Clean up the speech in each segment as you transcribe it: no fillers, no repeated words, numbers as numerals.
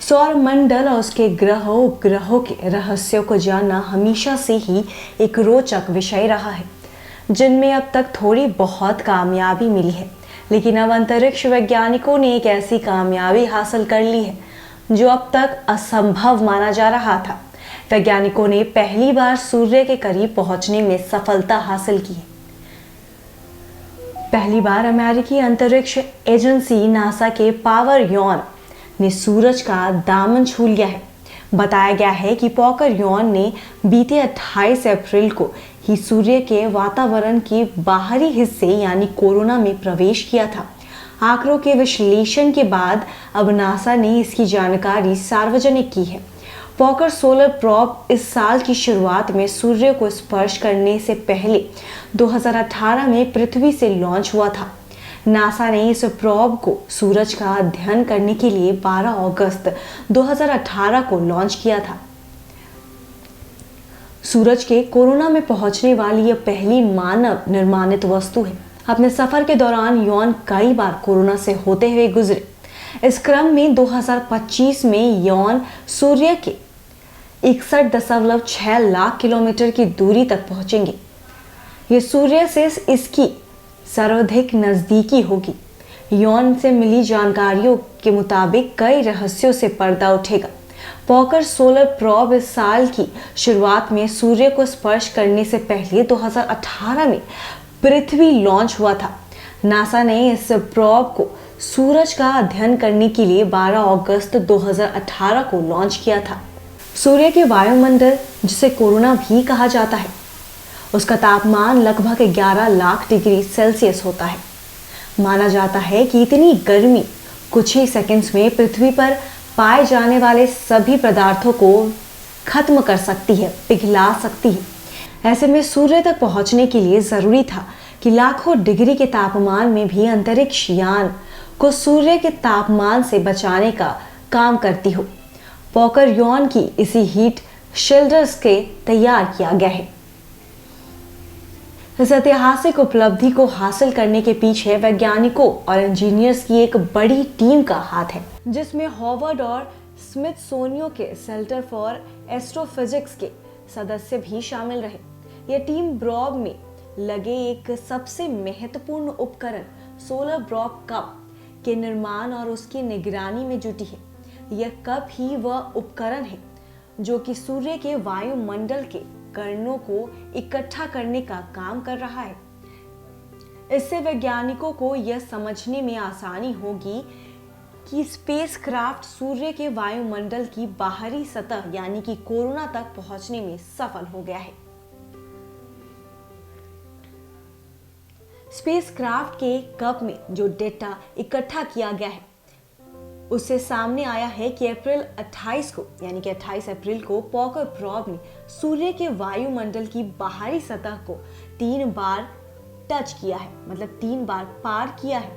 सौर मंडल और उसके ग्रहों उपग्रहों के रहस्यों को जानना हमेशा से ही एक रोचक विषय रहा है, जिनमें अब तक थोड़ी बहुत कामयाबी मिली है। लेकिन अब अंतरिक्ष वैज्ञानिकों ने एक ऐसी कामयाबी हासिल कर ली है जो अब तक असंभव माना जा रहा था। वैज्ञानिकों ने पहली बार सूर्य के करीब पहुंचने में सफलता हासिल की है। पहली बार अमेरिकी अंतरिक्ष एजेंसी नासा के पावर यॉन ने सूरज का दामन छू लिया है। बताया गया है कि पॉकर यॉन ने बीते 28 अप्रैल को ही सूर्य के वातावरण के बाहरी हिस्से यानी कोरोना में प्रवेश किया था। आंकड़ों के विश्लेषण के बाद अब नासा ने इसकी जानकारी सार्वजनिक की है। पॉकर सोलर प्रोब इस साल की शुरुआत में सूर्य को स्पर्श करने से पहले 2018 में पृथ्वी से लॉन्च हुआ था। नासा ने इस प्रोब को सूरज का अध्ययन करने के लिए 12 अगस्त 2018 को लॉन्च किया था। सूरज के कोरोना में पहुंचने वाली यह पहली मानव निर्माणित वस्तु है। अपने सफर के दौरान यॉन कई बार कोरोना से होते हुए गुजरे। इस क्रम में 2025 में यॉन सूर्य के 61.6 लाख किलोमीटर की दूरी तक पहुंचेंगे। ये सूर्य से इसकी सर्वाधिक नजदीकी होगी। यॉन से मिली जानकारियों के मुताबिक कई रहस्यों से पर्दा उठेगा। पॉकर सोलर प्रोब इस साल की शुरुआत में सूर्य को स्पर्श करने से पहले 2018 में पृथ्वी लॉन्च हुआ था। नासा ने इस प्रोब को सूरज का अध्ययन करने के लिए 12 अगस्त 2018 को लॉन्च किया था। सूर्य के वायुमंडल, जिसे कोरोना भी कहा जाता है, उसका तापमान लगभग 11 लाख डिग्री सेल्सियस होता है। माना जाता है कि इतनी गर्मी कुछ ही सेकंड्स में पृथ्वी पर पाए जाने वाले सभी पदार्थों को खत्म कर सकती है, पिघला सकती है। ऐसे में सूर्य तक पहुंचने के लिए जरूरी था कि लाखों डिग्री के तापमान में भी अंतरिक्ष यान को सूर्य के तापमान से बचाने का काम करती हो। पॉकर यॉन की इसी हीट शील्डर्स के तैयार किया गया है। इस ऐतिहासिक उपलब्धि को हासिल करने के पीछे वैज्ञानिकों और इंजीनियर्स की एक बड़ी टीम का हाथ है, जिसमें हार्वर्ड और स्मिथसोनियन के सेंटर फॉर एस्ट्रोफिजिक्स के सदस्य भी शामिल रहे। यह टीम प्रोब में लगे एक सबसे महत्वपूर्ण उपकरण सोलर प्रोब कप के निर्माण और उसकी निगरानी में जुटी है। यह कप ही वह उपकरण है जो कि सूर्य के वायुमंडल के कणों को इकट्ठा करने का काम कर रहा है। इससे वैज्ञानिकों को यह समझने में आसानी होगी कि स्पेसक्राफ्ट सूर्य के वायुमंडल की बाहरी सतह यानी कि कोरोना तक पहुंचने में सफल हो गया है। स्पेसक्राफ्ट के कप में जो डेटा इकट्ठा किया गया है उससे सामने आया है कि अप्रैल 28 को यानी कि 28 अप्रैल को पॉकर प्रोब ने सूर्य के वायुमंडल की बाहरी सतह को 3 बार टच किया है, मतलब 3 बार पार किया है।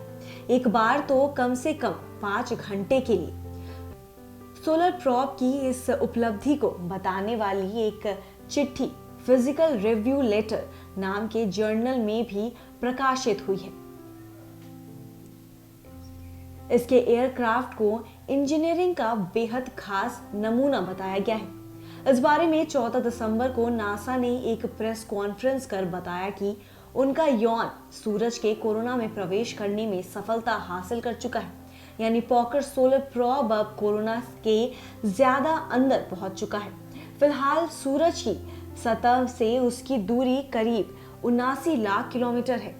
एक बार तो कम से कम 5 घंटे के लिए। सोलर प्रोब की इस उपलब्धि को बताने वाली एक चिट्ठी फिजिकल रिव्यू लेटर नाम के जर्नल में भी प्रकाशित हुई है। इसके एयरक्राफ्ट को इंजीनियरिंग का बेहद खास नमूना बताया गया है। इस बारे में 14 दिसंबर को नासा ने एक प्रेस कॉन्फ्रेंस कर बताया कि उनका यॉन सूरज के कोरोना में प्रवेश करने में सफलता हासिल कर चुका है। यानी पॉकर सोलर प्रोब अब कोरोना के ज्यादा अंदर पहुंच चुका है। फिलहाल सूरज की सतह से उसकी दूरी करीब 79 लाख किलोमीटर है,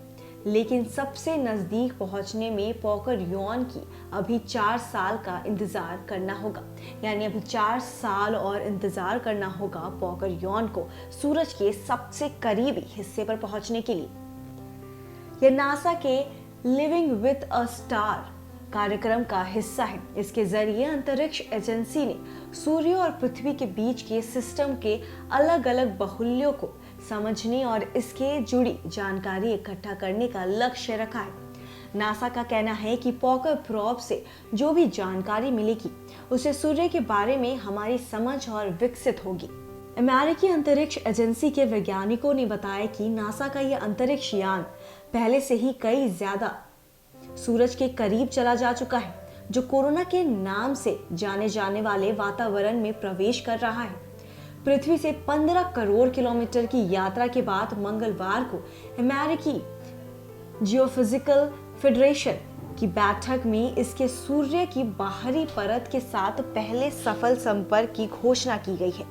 लेकिन सबसे नजदीक पहुंचने में पॉकर यॉन की अभी 4 साल का इंतजार करना होगा। यानी अभी 4 साल और इंतजार करना होगा पॉकर यॉन को सूरज के सबसे करीबी हिस्से पर पहुंचने के लिए। यह नासा के लिविंग विद अ स्टार कार्यक्रम का हिस्सा है। इसके जरिए अंतरिक्ष एजेंसी ने सूर्य और पृथ्वी के बीच के सिस्टम के अलग अलग बाहुल्यों को समझने और इसके जुड़ी जानकारी इकट्ठा करने का लक्ष्य रखा है। नासा का कहना है कि पॉकर प्रोब से जो भी जानकारी मिलेगी उसे सूर्य के बारे में हमारी समझ और विकसित होगी। अमेरिकी अंतरिक्ष एजेंसी के वैज्ञानिकों ने बताया कि नासा का यह अंतरिक्ष यान पहले से ही कई ज्यादा सूरज के करीब चला जा चुका है। जो कोरोना के नाम से जाने जाने वाले वातावरण में प्रवेश कर रहा है। पृथ्वी से 15 करोड़ किलोमीटर की यात्रा के बाद मंगलवार को अमेरिकी जियोफिजिकल फेडरेशन की बैठक में इसके सूर्य की बाहरी परत के साथ पहले सफल संपर्क की घोषणा की गई है।